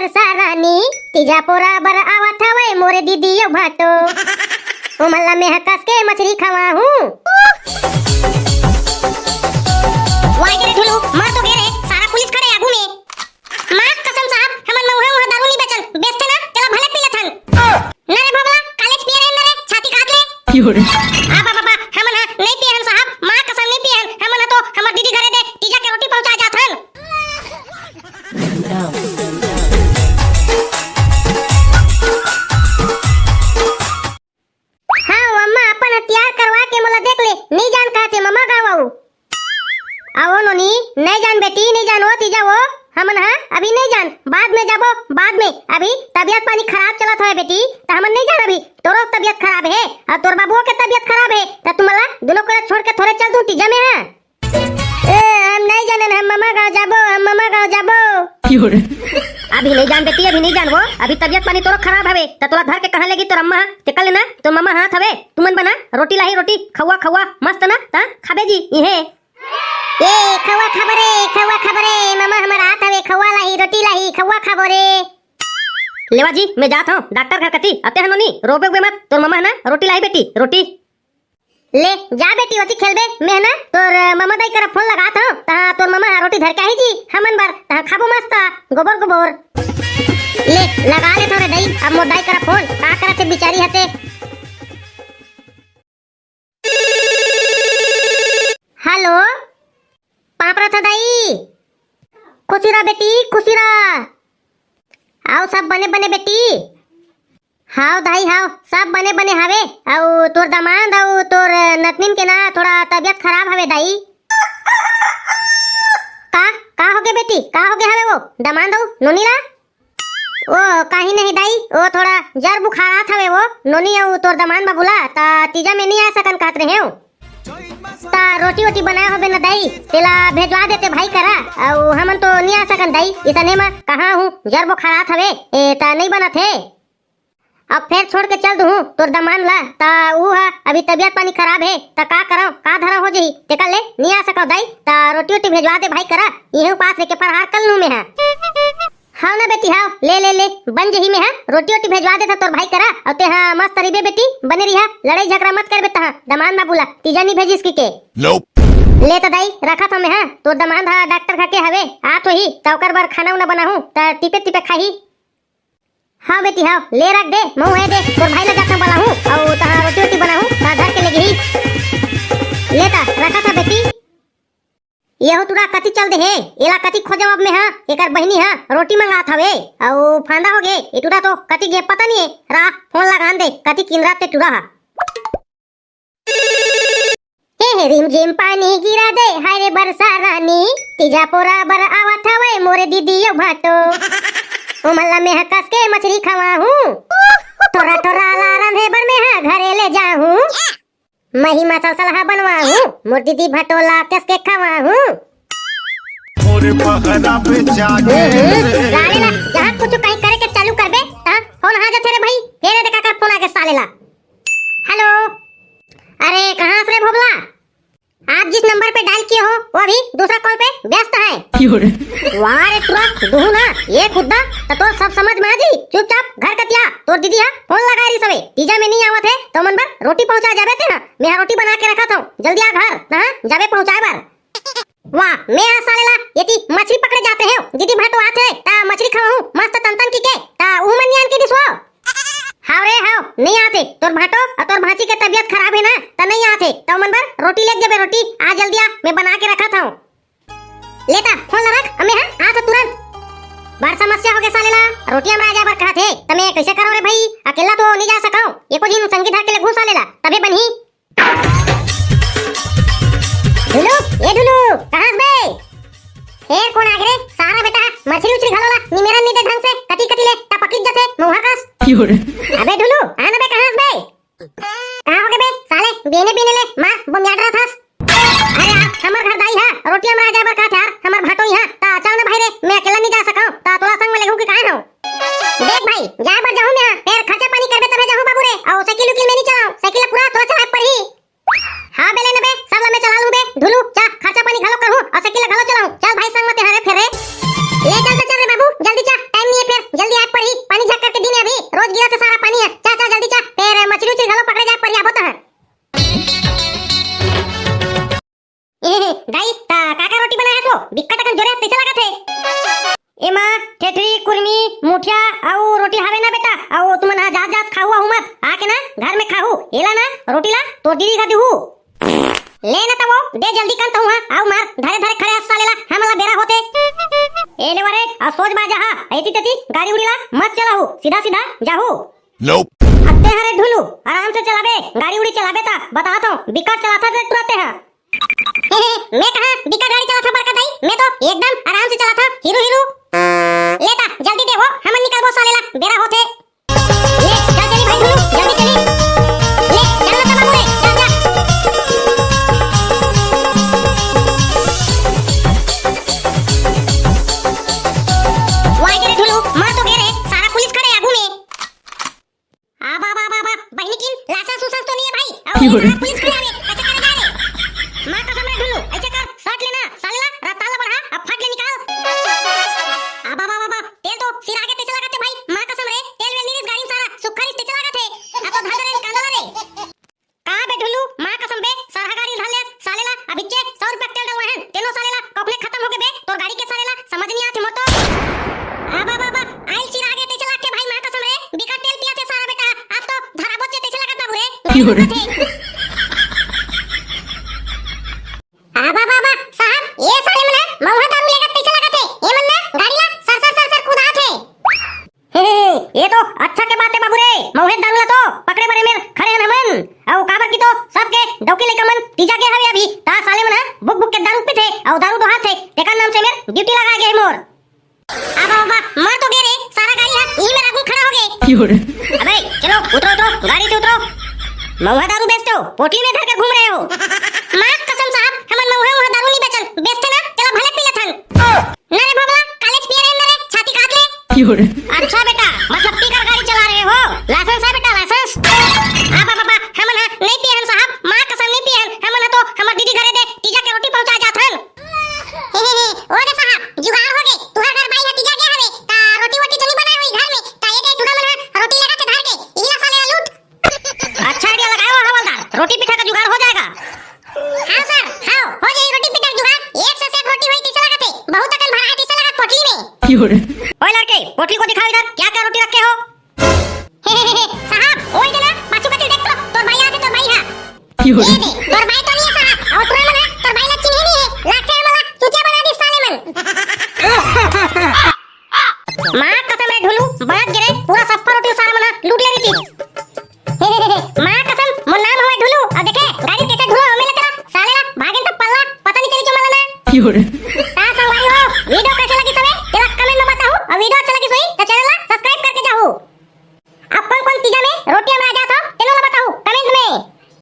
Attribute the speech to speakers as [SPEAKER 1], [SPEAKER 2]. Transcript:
[SPEAKER 1] बरसा रानी तीजा पोरा बर आवत हवे मोरे दीदियो भाटो उमल्ला में हकस के मछली खवा हूँ। वाई तेरे ढुलू मर तो गए रे, सारा पुलिस खड़े आगू में। मां कसम साहब हमन मौहे वहां दारू नहीं बेचन, बेचते ना चला भले पी लथन। नरे भगला कॉलेज पिए रे नरे छाती काट ले क्यों रे आ बाबा हमन नहीं पिए हम साहब, मां कसम नहीं पिए हमन तो हमर दीदी घरे दे तीजा के रोटी पहुंचा जाथन। नहीं जान कहा थे मम्मा गाँव आओ आओ नोनी, नहीं जान बेटी नहीं जानो तीजा वो हमन हाँ अभी नहीं जान, बाद में जाबो बाद में, अभी तबियत पानी खराब चलत है बेटी तो हमन नहीं जान। अभी तोरो तबियत खराब है और तोर बाबुओ के तबियत खराब है तो तुम्हारा दोनों को छोड़ के थोड़े चल दूं तीजा में। हाँ हम नहीं जाने, हम मम्मा गाँव जाबो, हम मम्मा गाँव जाबो क्यों रे अभी नहीं जान बेटी, अभी नहीं जान वो, अभी तबियत पानी तोरो खराब हवे तो तोला धर के कहां लेगी तोर अम्मा टिकल लेना तो मम्मा हाथ हवे तुमन बना रोटी लाही रोटी खवा खवा मस्त ना ता खाबे जी इहे ए खवा खबरे मम्मा हमर हाथ हवे खवा लाही रोटी लाही खवा खाबो रे। लेवा जी मैं जात हूं डॉक्टर घर कती अते हनोनी रोबे मत, तोर मम्मा ना रोटी लाई बेटी रोटी ले जा बेटी होती खेलबे मैं ना तोर मम्मा दाई कर फोन लगात हूं ता तोर मम्मा रोटी धर के आई जी हमन बार ता खाबो मस्त गोबर गोबर ले लगा ले थोड़े दई। अब मोर दाई कर फोन का करत है बेचारी हते। हेलो पापरा था दाई, खुशीरा बेटी खुशीरा आओ सब बने बने बेटी। हाउ दाई हाउ सब बने बने हवे और तोर दामाद और तोर नतनीन के ना थोड़ा तबियत खराब हवे दाई। का हो गए बेटी, का हो गए हवे वो दामाद और नोनीला? ओ काही नहीं दाई, वो थोड़ा जर बुखारात हवे वो नोनी और तोर दामाद बाबूला ता तीजा में नहीं आ सकन कहत रहे हो ता रोटी वोटी बनाया होबे ना दाई तेला भेजवा देते भाई करा और हमन तो नहीं आ सकन दाई इसने में कहां हूं जर बुखारात हवे ए ता नहीं बना थे। अब फिर छोड़ के चल दूं तोर दमान ला ता ऊ है अभी तबियत पानी खराब है ता का करो का धरा हो जही ते कल ले नहीं आ सको दाई ता रोटी वोटी भेजवा दे भाई करा यही पास लेके फरहार कल नू में है। हाँ ना बेटी हाँ ले बन जही में है रोटी वोटी भेजवा दे था तोर भाई करा और ते हाँ मस्त तरीबे बेटी बने रही है लड़ाई झगड़ा मत कर बेटा। दमान ना बोला तीजा नहीं भेजिस की के ले तो दाई रखा था मैं हाँ तोर दमान हाँ डॉक्टर खा के हवे आ तो ही तौकर बार खाना उना बनाहूं ता टिपे टिपे खाही। हाँ बेटी हाँ ले रख दे मैं है दे तोर भाई लगा था बोला हूं और तहां रोटी वोटी बनाहूं ता घर के लगी ही लेता रखा था बेटी। यहो तुरा कति चल दे है एला कति खोजब अब में हां एकर बहनी हां रोटी मंगात हवे और फांदा हो गे एटुरा तो कति गे पता नहीं है रा फोन लगान दे कति किनरात ते टुरा हे रिम जिम पानी गिरा दे हाय रे बरसा रानी तीजा पोरा बर आवत हवे मोरे दीदियो भाटो उमल्ला में हकस के मछली खवा हूँ थोड़ा थोड़ा ला रंधे बर में है घरे ले जाऊं मही मसाला बनवा हूँ मोर दीदी भटोला कस के खवा हूँ मोरे पगना पे जागे सालेला जहाँ कुछ कहीं करे के चालू कर बे हाँ फोन आ जाते रे भाई फेरे देखा कर फोन आके सालेला। हेलो अरे कहाँ से रे भोबला, आप जिस नंबर पे डायल किए हो वो अभी दूसरा कॉल पे व्यस्त है। वाह रे ट्रक दूं ना ये खुदा तो सब समझ में आ जी चुपचाप घर कतिया तोर दीदी हां फोन लगा रही सबे तीजा में नहीं आवत है तो मन बर रोटी पहुंचा जाबे ते ना मैं रोटी बना के रखा था जल्दी आ घर ना जाबे पहुंचाए बार। वाह मैं आ सालेला यति मछली पकड़े जाते हैं दीदी भाटो आते ता मछली खाऊं मस्त तन की के ता ऊ मनियान की दिसवा हां रे हां नहीं आते तोर भाटो और तोर भाची के तबीयत खराब है ना ता नहीं आते तो मन बर रोटी ले जाबे रोटी आ जल्दी आ मैं बना के रखा था लेता फोन रख हमें हां आ तो तुरंत बार समस्या हो गए सालेला रोटी हमरा जा बर खाते तमे कैसे करो रे भाई अकेला तो नहीं जा सकाओ एको दिन संगीत धर के ले घुस सालेला तबे बनही। ढुलू ए ढुलू कहां बे फेर कौन आगे रे सारा बेटा मछली उछली घलोला नी मेरा नी दे ढंग से कति कति ले टपकित जथे मुहा कास अबे ढुलू आना बे कहां बे कहां हो गए बे साले बेने ले मां बम याद रहा था। अरे यार हमर घर दाई है रोटी हमरा जा बर का था हमर भाटो यहां ता चल ना भाई रे मैं अकेला नहीं जा सकाऊं ता तोला संग में लेहू के काहे हो देख भाई जा बर जाऊं मैं फिर खर्चा पानी करबे तबे जाऊं बाबू रे और साइकिल उकिल में नहीं चलाऊं साइकिल पूरा थोड़ा चला पर ही हां बेले ने बे सब मैं चला लूं बे ढुलू जा खर्चा पानी घलो करूं और साइकिल घलो चलाऊं चल भाई संग में तेरे फिर ले चल रे बाबू जल्दी जा टाइम नहीं है फिर जल्दी आग पर ही पानी झक करके दीने अभी रोज गिरा तो सारा पानी है चा चा जल्दी चा फिर मछली उछली घलो पकड़े जाए परिया होता है दाई ता काका रोटी बनाया तो बिक्का तकन जोरे पैसा लगा थे एमा ठेठरी कुर्मी मुठिया आउ रोटी हावे ना बेटा आउ तुमन हा जात जात खाऊ हूं मत आके ना घर में खाऊ एला ना रोटी ला तो दीदी खाती हूं ले ना तब दे जल्दी कर हूं आउ मार धरे धरे खड़े सालेला हमला बेरा होते ए ले मारे आ सोच बाजा हा ऐती तती गाड़ी उड़ीला मत चलाऊ सीधा सीधा जाहू
[SPEAKER 2] Nope.
[SPEAKER 1] अत्ते हरे ढुलू आराम से चलाबे गाड़ी उड़ी चलाबे ता बताता हूं बिकट चलाता थे तुरंत है मैं कहा बिकट गाड़ी चलाता बरका दाई मैं तो एकदम आराम से चलाता हीरो हीरो लेता जल्दी दे वो हमन निकलबो सालेला बेरा होते ले चल चली भाई ढुलू जल्दी चली ले चल ना बाबू रे चल जा वाई के ढुलू मार तो गेरे सारा पुलिस खड़े आगू में आ बा बहनी किन लासा सुसा तो नहीं है भाई और सारा पुलिस खड़े आवे ऐसे करे जा रे मां कसम रे ढुलू ऐसे कर शर्ट लेना सालेला रताला बढ़ा अब फट ले निकाल आ बा तेल तो सिर आगे तेज लगाते भाई मां कसम रे तेल में नीरस गाड़ी सारा सुखरी तेज लगाते आ तो धर रे कांदला रे का बे ढुलू मां कसम बे सारा गाड़ी ढाल ले सालेला अब इच्चे 100 रुपया तेल डालवा है तेनो सालेला कपने खत्म हो गए बे तो गाड़ी के सालेला समझ नहीं आती मोर तो आ बा आइल सिर आगे तेज लगाते भाई मां कसम रे बिका तेल पिया थे सारा बेटा अब तो धरा बच्चे तेज लगाता बुरे आ बा साहब ये साले मना मौहा दारू लेकर तेज लगाते ये मन्ना गाड़ी ला सर कूदा थे ये तो अच्छा के बात है बाबू रे मौहे दारू ला तो पकड़े बरे मेर खड़े हैं हमन औ काबर की तो सबके डौकी लेकर मन तीजा के हवे अभी ता साले मना बुक के दारू पीते औ दारू दो हाथ थे तेका नाम से मेर ड्यूटी लगा गए मोर आ बा मार तो गेरे सारा गाड़ी है ई मेरा आगू खड़ा हो गए अबे चलो उतरो गाड़ी से उतरो मौहा दारू बेचते हो पोटली में धर के घूम रहे हो मां कसम साहब हमन मौहा दारू नहीं बेचल बेचते ना चलो भले पी लेथन ना रे भगला कॉलेज पिए रे ना रे छाती काट ले अच्छा बेटा मतलब पी कर गाड़ी चला रहे हो लाइसेंस है बेटा लाइसेंस आ बा हमन नहीं पिए हम साहब मां कसम नहीं पिए हमन तो हमर दीदी घरे दे तीजा के रोटी पहुंचा जाथन ओ रे साहब जुगाड़ हो गए तुहार घर भाई तीजा के हवे ता रोटी वोटी चली बनाई हुई घर में ता ये दे तुहा मन रोटी लगा के धार के इला साले लूट अच्छा आइडिया लगाओ हवलदार रोटी पिठा का जुगाड़ हो जाएगा हां सर हां हो जाए रोटी पिठा का जुगाड़ एक से रोटी हुई तीसरा लगाते बहुत अकल भरा है तीसरा लगा पोटली में ओए लड़के पोटली को दिखाओ इधर क्या क्या रोटी रखे हो साहब ओए देना पाछू कति देख तो तोर भाई आते तोर भाई हां ये दे तोर भाई तो नहीं है साहब और तुरा मन तोर भाई ला चिन्ह नहीं है लाखे मला चुतिया बना दी साले मन मां कसम रे ढुलू बड़त गिरे पूरा सफर रोटी सारा मना लूट ले रही थी मां कसम मोर नाम हवे ढुलू अब देखे गाड़ी कैसे ढुलो हमें लगा सालेला भागेन तो पल्ला पता नहीं चली जो मला ना